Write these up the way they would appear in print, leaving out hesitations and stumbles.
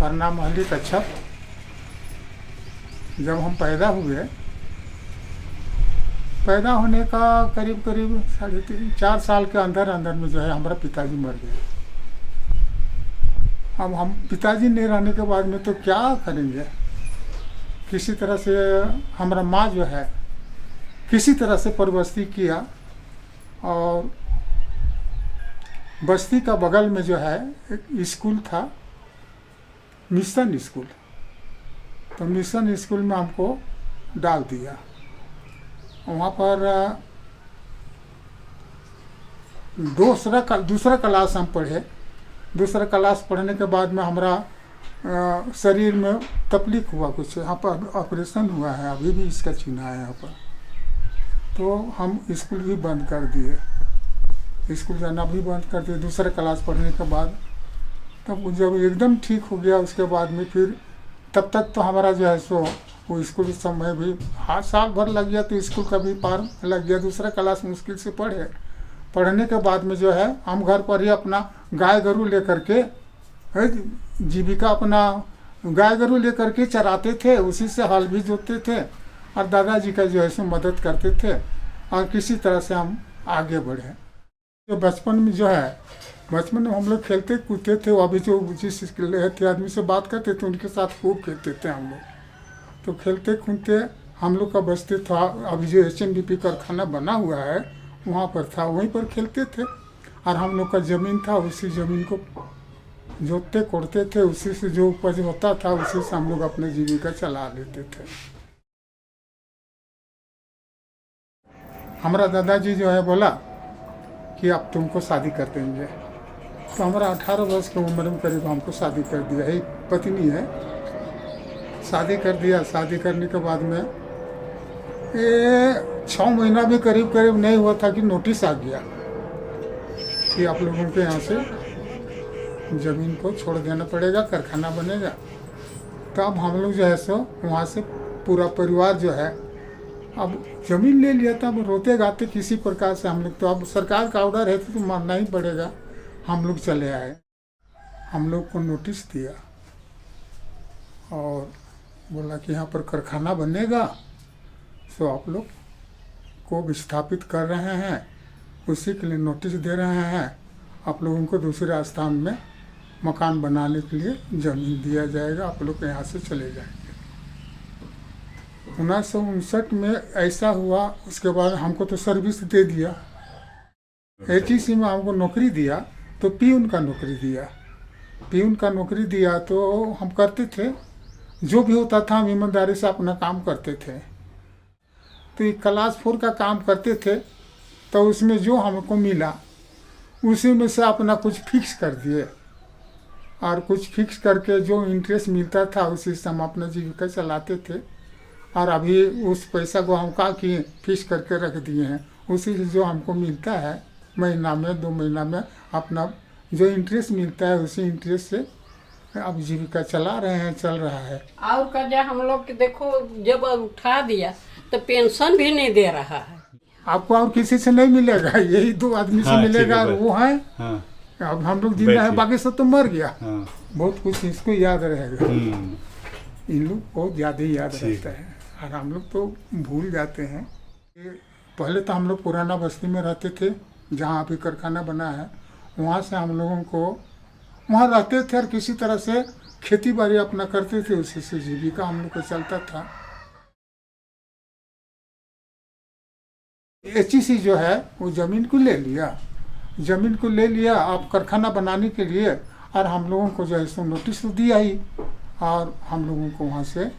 पन्ना महली कच्छप। जब हम पैदा होने का करीब करीब 3.5-4 साल के अंदर अंदर में जो है हमारा पिताजी मर गए। अब हम पिताजी नहीं रहने के बाद में तो क्या करेंगे। किसी तरह से हमारा माँ जो है किसी तरह से परवस्ती किया, और बस्ती का बगल में जो है एक स्कूल था, मिशन स्कूल। तो मिशन स्कूल में हमको डाल दिया। वहाँ पर दूसरा क्लास हम पढ़े। दूसरा क्लास पढ़ने के बाद में हमारा शरीर में तकलीफ हुआ, कुछ यहाँ पर ऑपरेशन हुआ है, अभी भी इसका चिन्ह है यहाँ पर। तो हम स्कूल भी बंद कर दिए, स्कूल जाना भी बंद कर दिए दूसरा क्लास पढ़ने के बाद। तब जब एकदम ठीक हो गया उसके बाद में फिर तब तक तो हमारा जो है सो वो स्कूल समय भी साल भर लग गया, तो स्कूल का भी पार लग गया। दूसरा क्लास मुश्किल से पढ़ने के बाद में जो है हम घर पर ही अपना गाय गरू लेकर के जीविका अपना गाय गरू लेकर के चराते थे, उसी से हल भी जोतते थे और दादाजी का जो है सो मदद करते थे, और किसी तरह से हम आगे बढ़े। जो बचपन में जो है बचपन में हम लोग खेलते कूदते थे। अभी जो जिस थे आदमी से बात करते थे उनके साथ खूब खेलते थे हम लोग। तो खेलते कूदते हम लोग का बस्ती था, अभी जो HMDP कारखाना बना हुआ है वहाँ पर था, वहीं पर खेलते थे। और हम लोग का ज़मीन था, उसी ज़मीन को जोतते कोड़ते थे, उसी से जो उपज होता था उसी से हम लोग अपने जीविका चला लेते थे। हमारा दादाजी जो है बोला कि अब तुमको शादी कर देंगे। तो हमारा 18 वर्ष की उम्र में करीब हमको शादी कर दिया। एक पत्नी है, शादी कर दिया। शादी करने के बाद में ये 6 महीना भी करीब नहीं हुआ था कि नोटिस आ गया कि आप लोगों के यहाँ से ज़मीन को छोड़ देना पड़ेगा, कारखाना बनेगा। तो अब हम लोग जो है सो वहाँ से पूरा परिवार जो है अब ज़मीन ले लिया था। अब रोते गाते किसी प्रकार से हम लोग, तो अब सरकार का ऑर्डर है तो मानना ही पड़ेगा। हम लोग चले आए, हम लोग को नोटिस दिया और बोला कि यहाँ पर कारखाना बनेगा, तो आप लोग को विस्थापित कर रहे हैं, उसी के लिए नोटिस दे रहे हैं। आप लोगों को दूसरे स्थान में मकान बनाने के लिए ज़मीन दिया जाएगा, आप लोग यहाँ से चले जाएंगे। 1959 में ऐसा हुआ। उसके बाद हमको तो सर्विस दे दिया, HEC में हमको नौकरी दिया, तो पियून का नौकरी दिया। तो हम करते थे, जो भी होता था हम ईमानदारी से अपना काम करते थे। तो ये क्लास 4 का काम करते थे, तो उसमें जो हमको मिला उसी में से अपना कुछ फिक्स कर दिए, और कुछ फिक्स करके जो इंटरेस्ट मिलता था उसी से हम अपना जीविका चलाते थे। और अभी उस पैसा को हम का किए फिक्स करके रख दिए हैं, उसी से जो हमको मिलता है महीना में 2 महीना में अपना जो इंटरेस्ट मिलता है उसी इंटरेस्ट से अब जीविका चला रहे हैं, चल रहा है। और कर्जा हम लोग के देखो जब उठा दिया तो पेंशन भी नहीं दे रहा है। आपको और किसी से नहीं मिलेगा, यही 2 आदमी से मिलेगा, और वो है। अब हम लोग जिंदा है, बाकी सब तो मर गया। बहुत कुछ इसको याद रहेगा, इन लोग बहुत ज़्यादा याद रहता है, और हम लोग तो भूल जाते हैं। पहले तो हम लोग पुराना बस्ती में रहते थे, जहाँ अभी कारखाना बना है। वहाँ से हम लोगों को वहाँ रहते थे और किसी तरह से खेती बाड़ी अपना करते थे, उसी से जीविका हम लोग को चलता था। HEC जो है वो ज़मीन को ले लिया आप कारखाना बनाने के लिए, और हम लोगों को जो है सो नोटिस दिया ही, और हम लोगों को वहाँ से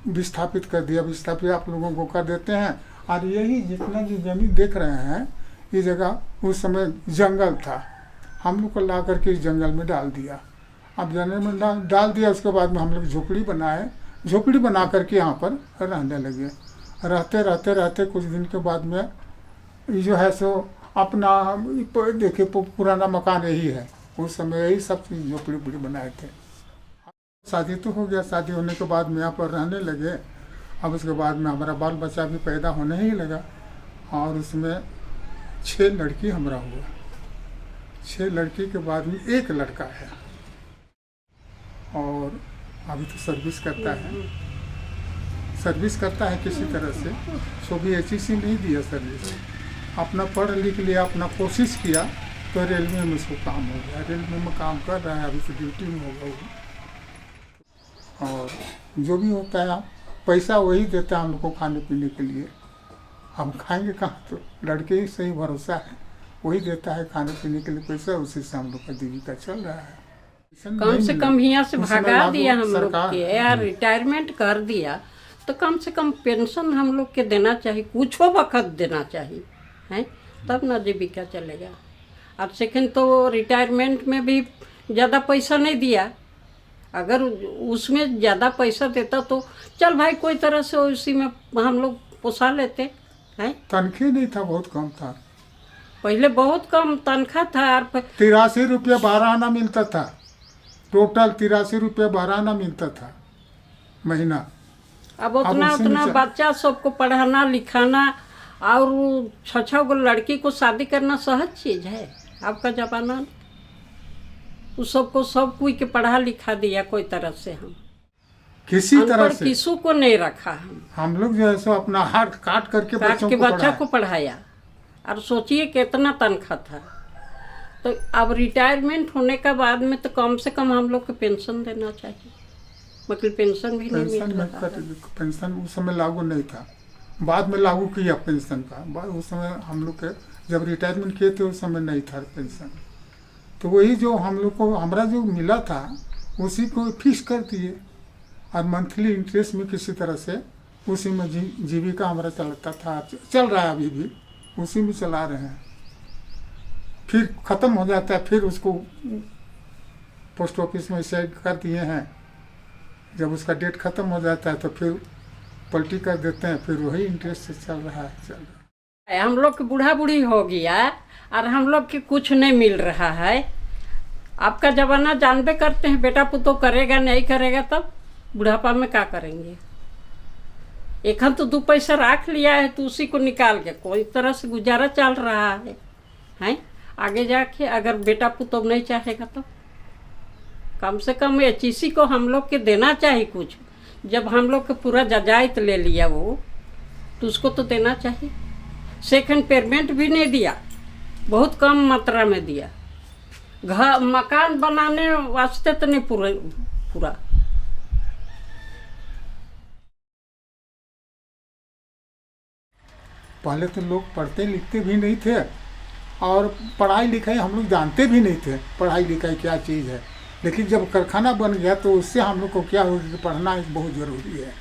विस्थापित कर दिया। विस्थापित आप लोगों को कर देते हैं। और यही जितना जो ज़मीन देख रहे हैं, ये जगह उस समय जंगल था, हम लोग को ला करके इस जंगल में डाल दिया। अब जंगल में डाल दिया, उसके बाद में हम लोग झोपड़ी बना करके यहाँ पर रहने लगे। रहते कुछ दिन के बाद में ये जो है सो अपना देखिए पुराना मकान यही है, उस समय यही सब चीज़ झोपड़ी बनाए थे। शादी तो हो गया, शादी होने के बाद में यहाँ पर रहने लगे। अब उसके बाद में हमारा बाल बच्चा भी पैदा होने ही लगा, और उसमें 6 लड़की हमारा हुआ। 6 लड़की के बाद में 1 लड़का है, और अभी तो सर्विस करता है, सर्विस करता है किसी तरह से। सो भी HEC नहीं दिया सर्विस, अपना पढ़ लिख लिया, अपना कोशिश किया तो रेलवे में उसको काम हो गया। रेलवे में काम कर रहा है, अभी तो ड्यूटी में होगा वो। और जो भी होता है पैसा वही देता है हम लोग को खाने पीने के लिए, हम खाएंगे कहाँ? तो लड़के ही सही भरोसा है, वही देता है खाने पीने के लिए पैसा, उसी से हम लोग का जीविका चल रहा है। कम से कम यहाँ से भगा दिया हम लोग सरकार के, यार रिटायरमेंट कर दिया तो कम से कम पेंशन हम लोग के देना चाहिए, कुछ वक्त देना चाहिए हैं, तब ना जीविका चलेगा। और सेकंड तो रिटायरमेंट में भी ज़्यादा पैसा नहीं दिया, अगर उसमें ज़्यादा पैसा देता तो चल भाई कोई तरह से उसी में हम लोग पोसा लेते हैं। तनख्वाह नहीं था, बहुत कम था, पहले बहुत कम तनख्वाह था। और 83 रुपया 12 आना मिलता था, टोटल 83 रुपया 12 आना मिलता था महीना। अब उतना बच्चा सबको पढ़ाना लिखाना और 6-6 गो लड़की को शादी करना सहज चीज़ है आपका जमाना। उस सबको सब कोई के पढ़ा लिखा दिया कोई तरह से, हम किसी तरह से किसी को नहीं रखा। हम लोग जो है सो अपना हाथ काट करके बच्चों को पढ़ाया। और सोचिए कितना तनख्वाह था। तो अब रिटायरमेंट होने के बाद में तो कम से कम हम लोग को पेंशन देना चाहिए, मतलब पेंशन भी नहीं मिल रहा है। पेंशन उस समय लागू नहीं था, बाद में लागू किया पेंशन का। उस समय हम लोग के जब रिटायरमेंट किए थे उस समय नहीं था पेंशन, तो वही जो हम लोग को हमारा जो मिला था उसी को फिक्स कर दिए और मंथली इंटरेस्ट में किसी तरह से उसी में जीविका हमारा चलता था, चल रहा है अभी भी, उसी में चला रहे हैं। फिर ख़त्म हो जाता है, फिर उसको पोस्ट ऑफिस में सेट कर दिए हैं, जब उसका डेट ख़त्म हो जाता है तो फिर पलटी कर देते हैं, फिर वही इंटरेस्ट से चल रहा है। हम लोग की बूढ़ा बूढ़ी हो गया और हम लोग के कुछ नहीं मिल रहा है। आपका जमाना जानबे करते हैं, बेटा पुतो करेगा नहीं करेगा तब बुढ़ापा में क्या करेंगे। एक तो 2 पैसा रख लिया है तो उसी को निकाल के कोई तरह से गुजारा चल रहा है हैं। आगे जाके अगर बेटा पुतो नहीं चाहेगा तो कम से कम HEC को हम लोग के देना चाहिए कुछ। जब हम लोग के पूरा जायदाद ले लिया वो, तो उसको तो देना चाहिए। सेकंड पेमेंट भी नहीं दिया, बहुत कम मात्रा में दिया। घर मकान बनाने वास्ते तो नहीं पूरा। पहले तो लोग पढ़ते लिखते भी नहीं थे और पढ़ाई लिखाई हम लोग जानते भी नहीं थे, पढ़ाई लिखाई क्या चीज़ है। लेकिन जब कारखाना बन गया तो उससे हम लोग को क्या होगा कि पढ़ना एक बहुत ज़रूरी है।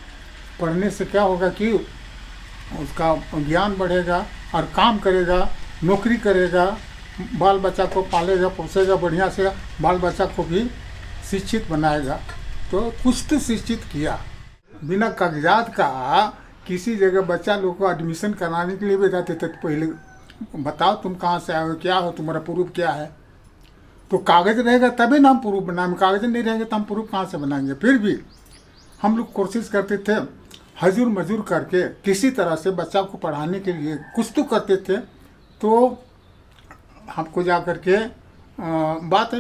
पढ़ने से क्या होगा कि उसका ज्ञान बढ़ेगा और काम करेगा, नौकरी करेगा, बाल बच्चा को पालेगा पोसेगा बढ़िया से, बाल बच्चा को भी शिक्षित बनाएगा। तो कुछ तो शिक्षित किया। बिना कागजात का किसी जगह बच्चा लोग को एडमिशन कराने के लिए भी जाते थे तो पहले बताओ तुम कहाँ से आए हो, क्या हो, तुम्हारा प्रूफ क्या है। तो कागज रहेगा तभी ना हम प्रूफ बनाएंगे, कागज नहीं रहेंगे तो हम प्रूफ कहाँ से बनाएंगे। फिर भी हम लोग कोशिश करते थे हजूर मजूर करके किसी तरह से बच्चा को पढ़ाने के लिए कुछ तो करते थे। तो हमको जा कर के बात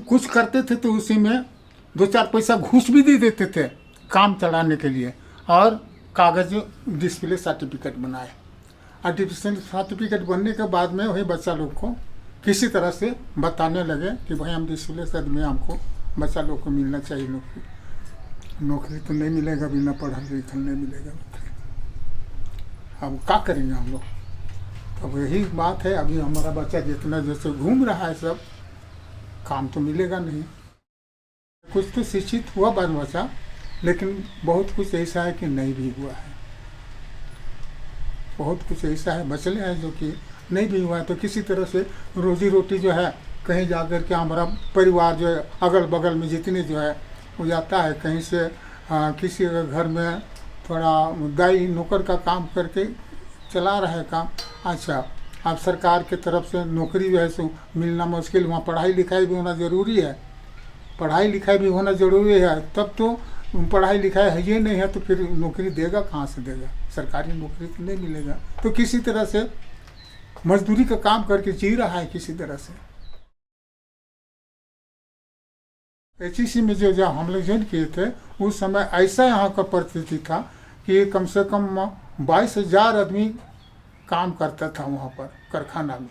कुछ करते थे तो उसी में 2-4 पैसा घूस भी दे देते थे काम चलाने के लिए। और कागज डिस्प्ले सर्टिफिकेट बनाए और डिस्प्ले सर्टिफिकेट बनने के बाद में वही बच्चा लोग को किसी तरह से बताने लगे कि भाई हम डिस्प्ले सर्टिफिकेट में हमको बच्चा लोग को मिलना चाहिए नौकरी। नौकरी तो नहीं मिलेगा, बिना पढ़ा लिखा नहीं मिलेगा नौकरी। अब क्या करेंगे हम लोग। अब यही बात है, अभी हमारा बच्चा जितना जैसे घूम रहा है सब, काम तो मिलेगा नहीं। कुछ तो शिक्षित हुआ बाल बच्चा, लेकिन बहुत कुछ ऐसा है कि नहीं भी हुआ है। बहुत कुछ ऐसा है बचले हैं जो कि नहीं भी हुआ है। तो किसी तरह से रोजी रोटी जो है कहीं जा कर के हमारा परिवार जो है अगल बगल में जितने जो है वो जाता है कहीं से किसी घर में थोड़ा दाई नौकर का काम करके चला रहा है काम। अच्छा, अब सरकार के तरफ से नौकरी जो है सो मिलना मुश्किल, वहाँ पढ़ाई लिखाई भी होना ज़रूरी है। पढ़ाई लिखाई भी होना ज़रूरी है, तब तो पढ़ाई लिखाई है ये नहीं है तो फिर नौकरी देगा कहाँ से देगा, सरकारी नौकरी तो नहीं मिलेगा। तो किसी तरह से मजदूरी का काम करके जी रहा है किसी तरह से। HEC में जो जब हम लोग ज्वाइन किए थे उस समय ऐसा यहाँ का परिस्थिति था कि कम से कम 22,000 आदमी काम करता था वहाँ पर कारखाना में।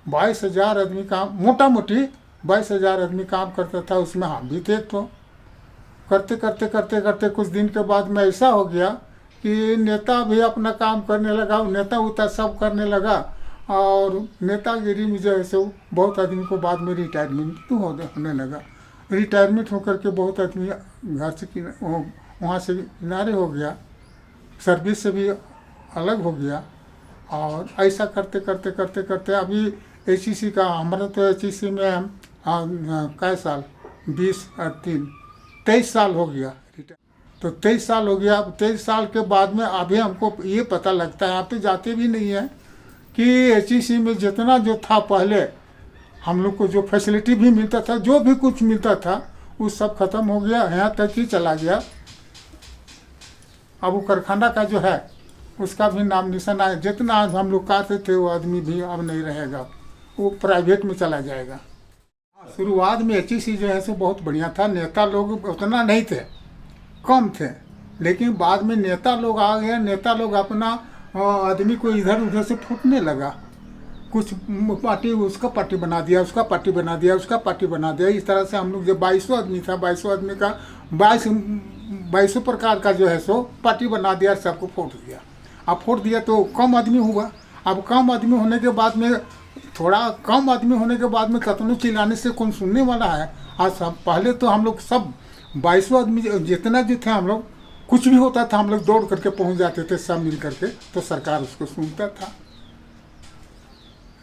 22,000 आदमी काम, मोटा मोटी 22,000 आदमी काम करता था, उसमें हम भी थे। तो करते करते करते करते कुछ दिन के बाद में ऐसा हो गया कि नेता भी अपना काम करने लगा, नेता उता सब करने लगा, और नेतागिरी में जो है सो बहुत आदमी को बाद में रिटायरमेंट होने लगा। रिटायरमेंट होकर के बहुत आदमी घर से वहाँ से किनारे हो गया, सर्विस से भी अलग हो गया। और ऐसा करते करते करते करते अभी HEC का, हमारा तो HEC में कै साल 23 साल हो गया। तो 23 साल हो गया। अब 23 साल के बाद में अभी हमको ये पता लगता है, आप तो जाते भी नहीं हैं, कि HEC में जितना जो था पहले हम लोग को जो फैसिलिटी भी मिलता था, जो भी कुछ मिलता था, वो सब खत्म हो गया, यहाँ तक ही चला गया। अब वो कारखाना का जो है उसका भी नाम निशान आया। जितना हम लोग काटे थे वो आदमी भी अब नहीं रहेगा, वो प्राइवेट में चला जाएगा। शुरुआत में HEC जो है सो बहुत बढ़िया था, नेता लोग उतना नहीं थे, कम थे, लेकिन बाद में नेता लोग आ गए। नेता लोग अपना आदमी को इधर उधर से फूटने लगा, कुछ पार्टी उसका पार्टी बना दिया, उसका पार्टी बना दिया, उसका पार्टी बना दिया। इस तरह से हम लोग जो 2200 आदमी था, 2200 आदमी का 2200 प्रकार का जो है सो पार्टी बना दिया, सबको फोड़ दिया। अब फोड़ दिया तो कम आदमी हुआ। अब कम आदमी होने के बाद में, थोड़ा कम आदमी होने के बाद में कतनों चिल्लाने से कौन सुनने वाला है। आज सब पहले तो हम लोग सब 2200 आदमी जितना जो थे, हम लोग कुछ भी होता था हम लोग दौड़ करके पहुंच जाते थे सब मिल करके, तो सरकार उसको सुनता था।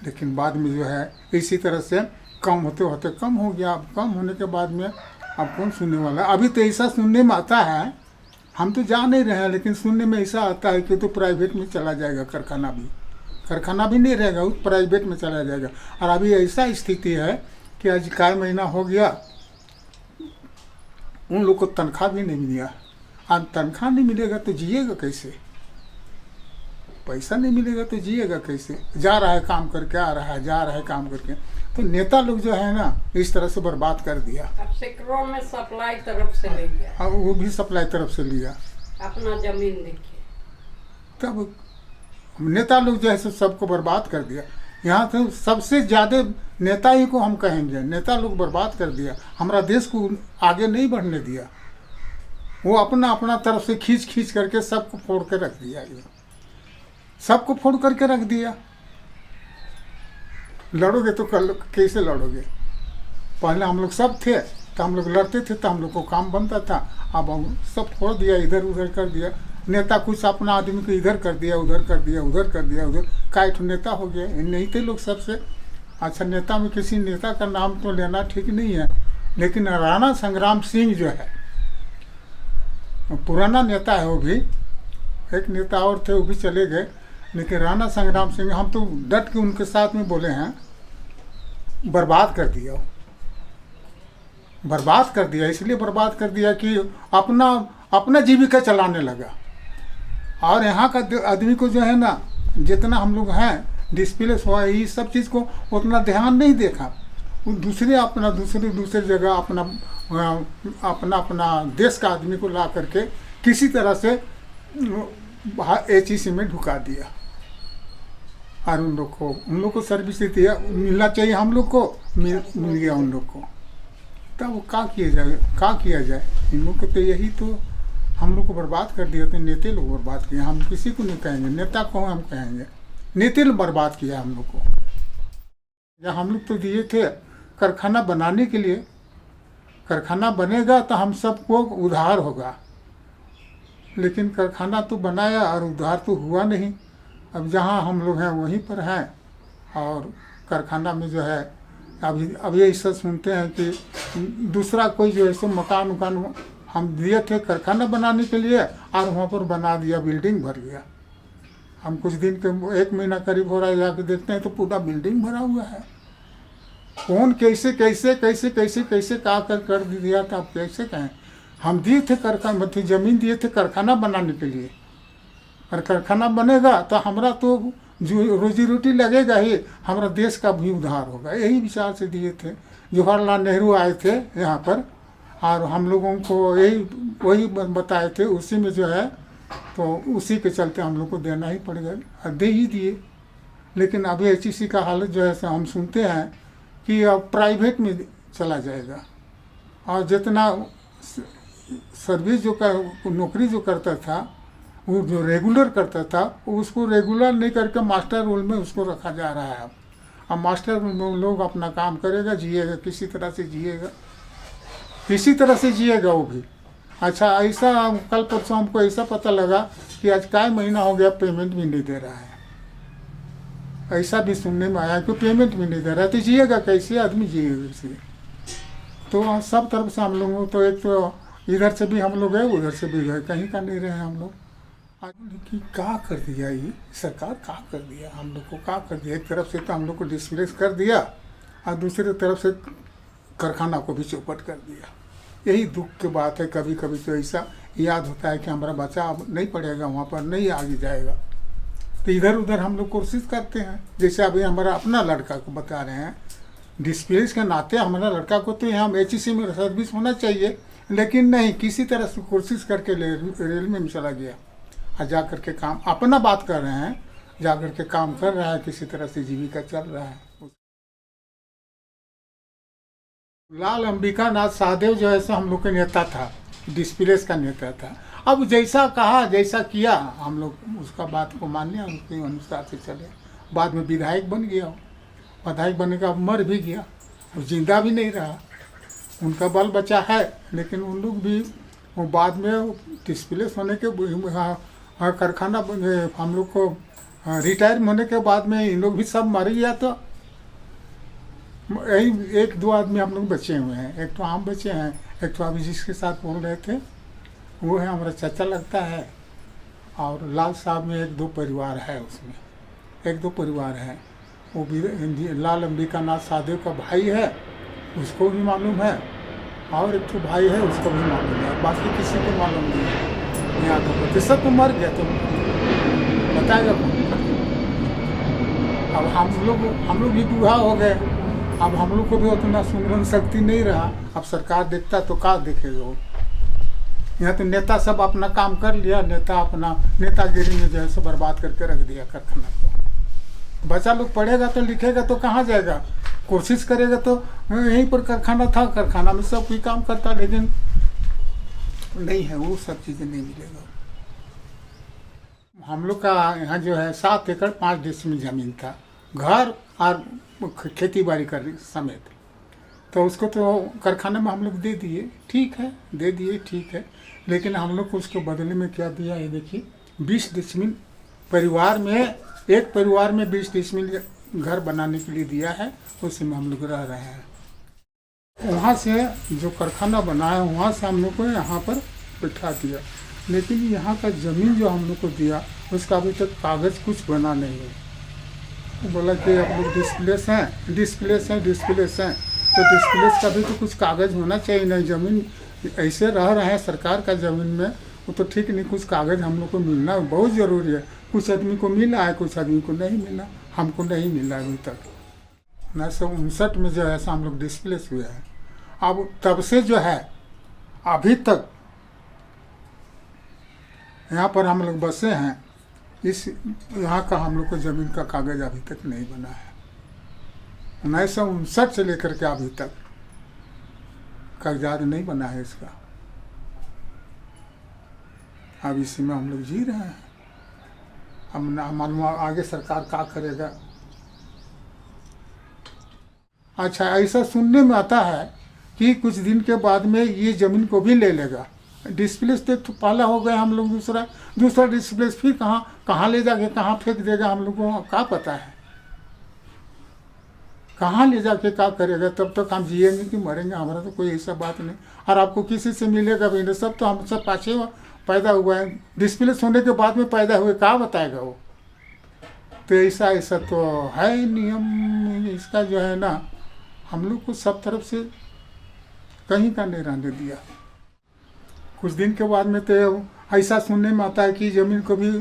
लेकिन बाद में जो है इसी तरह से कम होते होते कम हो गया। अब कम होने के बाद में अब कौन सुनने वाला है। अभी तो ऐसा सुनने में आता है, हम तो जा नहीं रहे हैं, लेकिन सुनने में ऐसा आता है कि तो प्राइवेट में चला जाएगा कारखाना भी नहीं रहेगा, वो प्राइवेट में चला जाएगा। और अभी ऐसा स्थिति है कि आज का महीना हो गया, उन लोग को तनख्वाह भी नहीं मिला। अब तनख्वाह नहीं मिलेगा तो जिएगा कैसे, पैसा नहीं मिलेगा तो जिएगा कैसे। जा रहा है काम करके, आ रहा है, जा रहा है काम करके। तो नेता लोग जो है ना इस तरह से बर्बाद कर दिया। अब सैकड़ों में सप्लाई तरफ से ले लिया, अब वो भी सप्लाई तरफ से लिया, अपना जमीन देखिए। तब नेता लोग जो है सबको बर्बाद कर दिया। यहाँ तो सबसे ज़्यादा नेता ही को हम कहेंगे, नेता लोग बर्बाद कर दिया, हमारा देश को आगे नहीं बढ़ने दिया। वो अपना अपना तरफ से खींच खींच करके सबको फोड़ के रख दिया, सबको फोड़ करके रख दिया। लड़ोगे तो कैसे लड़ोगे। पहले हम लोग सब थे तो हम लोग लड़ते थे, तो हम लोग को काम बनता था। अब हम सब फोड़ दिया, इधर उधर कर दिया। नेता कुछ अपना आदमी को इधर कर दिया, उधर कर दिया, उधर कर दिया, उधर काइट नेता हो गए। नहीं थे लोग सबसे। अच्छा, नेता में किसी नेता का नाम तो लेना ठीक नहीं है, लेकिन राणा संग्राम सिंह जो है पुराना नेता है, वो भी एक नेता और थे, वो भी चले गए। लेकिन राणा संग्राम सिंह हम तो डट के उनके साथ में बोले हैं, बर्बाद कर दिया, बर्बाद कर दिया। इसलिए बर्बाद कर दिया कि अपना जीविका चलाने लगा। और यहाँ का आदमी को जो है ना, जितना हम लोग हैं डिस्प्लेस हुआ, ये सब चीज़ को उतना ध्यान नहीं देखा। वो दूसरे जगह अपना देश का आदमी को ला करके किसी तरह से HEC में ढुका दिया। और उन लोग को सर्विस दिया, मिलना चाहिए हम लोग को, मिल गया उन लोग को। तब वो क्या किया जाए। इन लोग को तो यही तो हम लोग को बर्बाद कर दिया। तो नेता लोग बर्बाद किया, हम किसी को नहीं कहेंगे, नेता को हम कहेंगे, नेता लोग बर्बाद किया हम लोग को। या हम लोग तो दिए थे कारखाना बनाने के लिए, कारखाना बनेगा तो हम सबको उधार होगा। लेकिन कारखाना तो बनाया और उधार तो हुआ नहीं। अब जहाँ हम लोग हैं वहीं पर हैं। और कारखाना में जो है अभी ऐसा सुनते हैं कि दूसरा कोई जो ऐसे मकान उकान हम दिए थे कारखाना बनाने के लिए, और वहाँ पर बना दिया, बिल्डिंग भर गया। हम कुछ दिन के 1 महीना करीब हो रहा है, जाके देखते हैं तो पूरा बिल्डिंग भरा हुआ है। कौन कैसे कैसे कैसे कैसे कैसे कर दिया था, आप कैसे कहें। हम दिए थे कारखाना, मतलब ज़मीन दिए थे कारखाना बनाने के लिए, और कारखाना बनेगा तो हमारा तो जो रोजी रोटी लगेगा ही, हमारा देश का भी उद्धार होगा। यही विचार से दिए थे। जवाहरलाल नेहरू आए थे यहाँ पर, और हम लोगों को यही वही बताए थे, उसी में जो है तो उसी के चलते हम लोग को देना ही पड़ेगा और दे ही दिए। लेकिन अभी HEC का हालत जो है सो हम सुनते हैं कि अब प्राइवेट में चला जाएगा, और जितना सर्विस जो कर नौकरी जो करता था वो जो रेगुलर करता था उसको रेगुलर नहीं करके मास्टर रोल में उसको रखा जा रहा है। अब मास्टर रोल में लोग अपना काम करेगा, जिएगा, किसी तरह से जिएगा, किसी तरह से जिएगा वो भी। अच्छा, ऐसा कल परसों हमको ऐसा पता लगा कि आज काय महीना हो गया पेमेंट भी नहीं दे रहा है। ऐसा भी सुनने में आया कि पेमेंट भी नहीं दे रहा है, तो जिएगा कैसे आदमी, जिएगा कैसे। तो सब तरफ से हम लोग तो एक तो इधर से भी हम लोग गए, उधर से भी गए, कहीं का नहीं रहे हम लोग। कि क्या कर दिया ये सरकार, क्या कर दिया हम लोग को, क्या कर दिया। एक तरफ से तो हम लोग को डिस्प्लेस कर दिया और दूसरी तरफ से कारखाना को भी चौपट कर दिया। यही दुख की बात है। कभी कभी तो ऐसा याद होता है कि हमारा बच्चा अब नहीं पढ़ेगा, वहाँ पर नहीं आगे जाएगा, तो इधर उधर हम लोग कोशिश करते हैं। जैसे अभी हमारा अपना लड़का को बता रहे हैं, डिस्प्लेस के नाते हमारा लड़का को तो यहाँ HEC में सर्विस होना चाहिए, लेकिन नहीं, किसी तरह से कोशिश करके रेलवे में चला गया और जा कर के काम, अपना बात कर रहे हैं, जा कर के काम कर रहा है, किसी तरह से जीविका चल रहा है। लाल अंबिका नाथ सहदेव जो है सो हम लोग का नेता था, डिस्प्लेस का नेता था। अब जैसा कहा, जैसा किया, हम लोग उसका बात को मान लिया, उसके अनुसार से चले। बाद में विधायक बन गया, विधायक बनने का मर भी गया, अब जिंदा भी नहीं रहा। उनका बाल बच्चा है, लेकिन उन लोग भी वो बाद में डिस्प्लेस होने के कारखाना हम लोग को रिटायर होने के बाद में इन लोग भी सब मर गया। तो यही एक दो आदमी हम लोग बचे हुए हैं, एक तो हम बचे हैं, एक तो अभी जिसके साथ बोल रहे थे वो है हमारा चाचा लगता है, और लाल साहब में एक दो परिवार है, उसमें एक दो परिवार है। वो भी लाल अंबिका नाथ सहदेव का भाई है, उसको भी मालूम है, और एक तो भाई है उसको भी मालूम है, बाकी किसी को मालूम नहीं है। यहाँ तो सब तो मर गया, तो बताएगा कौन। अब हम लोग भी बूढ़ा हो गए, अब हम लोग को भी उतना सुमरण शक्ति नहीं रहा। अब सरकार देखता तो क्या देखेगा वो। यहाँ तो नेता सब अपना काम कर लिया, नेता अपना नेतागिरी में जो है सो बर्बाद करके रख दिया कारखाना को। बच्चा लोग पढ़ेगा तो लिखेगा तो कहाँ जाएगा, कोशिश करेगा तो यहीं पर कारखाना था, कारखाना में सब कोई काम करता, लेकिन नहीं है, वो सब चीज़ें नहीं मिलेगा। हम लोग का यहाँ जो है 7 एकड़ 5 डिसमिल जमीन था, घर और खेती बाड़ी कर समेत। तो उसको तो कारखाने में हम लोग दे दिए, ठीक है, दे दिए, ठीक है, लेकिन हम लोग को उसके बदले में क्या दिया, ये देखिए 20 डिसमिल परिवार में, एक परिवार में 20 डिसमिल घर बनाने के लिए दिया है, उसी में हम लोग रह रहे हैं। वहाँ से जो कारखाना बना है वहाँ से हम लोग को यहाँ पर बिठा दिया, लेकिन यहाँ का ज़मीन जो हम लोग को दिया उसका अभी तक कागज़ कुछ बना नहीं है। वो बोला कि आप लोग डिस्प्लेस हैं, तो डिस्प्लेस का भी तो कुछ कागज़ होना चाहिए। नहीं, ज़मीन ऐसे रह रहे हैं सरकार का ज़मीन में, वो तो ठीक नहीं, कुछ कागज़ हम लोग को मिलना बहुत ज़रूरी है। कुछ आदमी को मिला है, कुछ आदमी को नहीं मिला, हमको नहीं मिला अभी तक। 1959 में जो है ऐसा हम लोग डिस्प्लेस हुए हैं। अब तब से जो है अभी तक यहाँ पर हम लोग बसे हैं, इस यहाँ का हम लोग को ज़मीन का कागज़ अभी तक नहीं बना है। 1959 से लेकर के अभी तक कागजात नहीं बना है इसका। अब इसी में हम लोग जी रहे हैं। अब ना मालूम आगे सरकार क्या करेगा। अच्छा, ऐसा सुनने में आता है कि कुछ दिन के बाद में ये ज़मीन को भी ले लेगा। डिस्प्लेस तो पहला हो गया हम लोग, दूसरा डिस्प्लेस फिर कहाँ ले जाके कहाँ फेंक देगा हम लोग को क्या पता है, कहाँ ले जाके क्या करेगा। तब तक हम जिएंगे कि मरेंगे, हमारा तो कोई ऐसा बात नहीं। और आपको किसी से मिलेगा भी नहीं, सब तो हम सब पाछे पैदा हुआ है, डिस्प्लेस होने के बाद में पैदा हुए, क्या बताएगा वो। तो ऐसा तो है नियम इसका जो है ना, हम लोग को सब तरफ से कहीं का नहीं रहने दिया। कुछ दिन के बाद में तो ऐसा सुनने में आता है कि ज़मीन को भी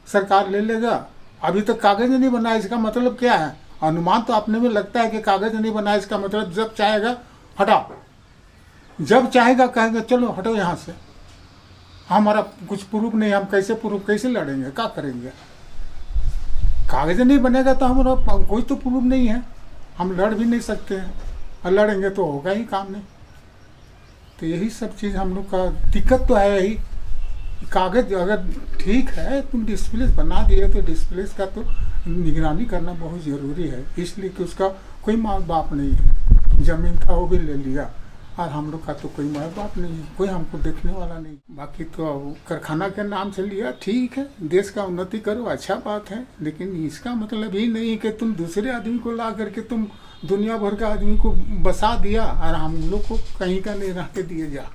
सरकार ले लेगा। अभी तक कागज़ नहीं बना है, इसका मतलब क्या है। अनुमान तो अपने में लगता है कि कागज़ नहीं बना है, इसका मतलब जब चाहेगा हटाओ, जब चाहेगा कहेगा चलो हटो यहाँ से, हमारा कुछ प्रूफ नहीं, हम कैसे प्रूफ कैसे लड़ेंगे, क्या करेंगे? कागज नहीं बनेगा तो हमारा कोई तो प्रूफ नहीं है, हम लड़ भी नहीं सकते हैं, और लड़ेंगे तो होगा ही काम नहीं। तो यही सब चीज़ हम लोग का दिक्कत तो है यही। कागज अगर ठीक है, तुम डिस्प्ले बना दिए तो डिस्प्ले का तो निगरानी करना बहुत ज़रूरी है, इसलिए कि उसका कोई माँ बाप नहीं है। ज़मीन था वो भी ले लिया, और हम लोग का तो कोई माँ बाप नहीं है, कोई हमको देखने वाला नहीं। बाकी तो कारखाना के नाम से लिया, ठीक है, देश का उन्नति करो, अच्छा बात है, लेकिन इसका मतलब ही नहीं कि तुम दूसरे आदमी को ला करके तुम दुनिया भर का आदमी को बसा दिया और हम लोग को कहीं का नहीं रहते दिए जा।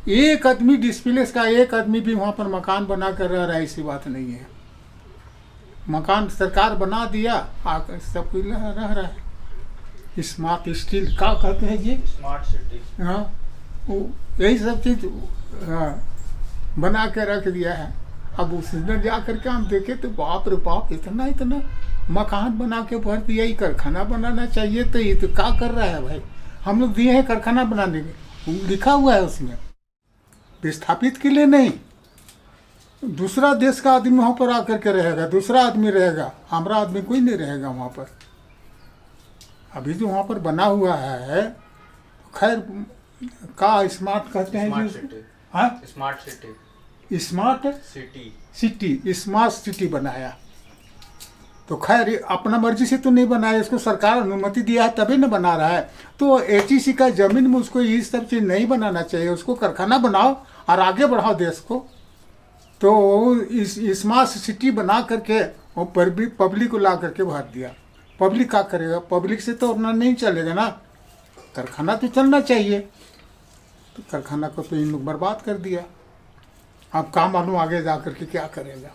एक आदमी डिस्प्लेस का एक आदमी भी वहाँ पर मकान बना कर रह रहा है, ऐसी बात नहीं है। मकान सरकार बना दिया, आकर सब कोई रह रहा है। स्मार्ट स्टील क्या कहते हैं जी, स्मार्ट सिटी, हाँ, वो यही सब चीज़ हाँ बना के रख दिया है। अब उस दिन जा करके हम देखे तो बाप रे बाप, इतना इतना मकान बना के भर दिया। ये कारखाना बनाना चाहिए, तो ये तो क्या कर रहा है भाई? हम लोग दिए हैं कारखाना बनाने के, लिखा हुआ है उसमें, विस्थापित के लिए नहीं। दूसरा देश का आदमी वहाँ पर आकर के रहेगा, दूसरा आदमी रहेगा, हमारा आदमी कोई नहीं रहेगा वहाँ पर। अभी जो वहाँ पर बना हुआ है, खैर का स्मार्ट कहते हैं स्मार्ट जी, सिटी, हाँ smart city, smart city, city, smart city बनाया। तो खैर अपना मर्जी से तो नहीं बनाया, इसको सरकार अनुमति दिया है तभी न बना रहा है। तो एचईसी का जमीन में उसको ये सब चीज़ नहीं बनाना चाहिए, उसको कारखाना बनाओ और आगे बढ़ाओ देश को। तो इस स्मार्ट सिटी बना करके वो पब्लिक को ला करके भर दिया। पब्लिक क्या करेगा? पब्लिक से तो अपना नहीं चलेगा ना, कारखाना तो चलना चाहिए। तो कारखाना को तो इन लोग बर्बाद कर दिया। अब काम मालूम आगे जा करके क्या करेगा।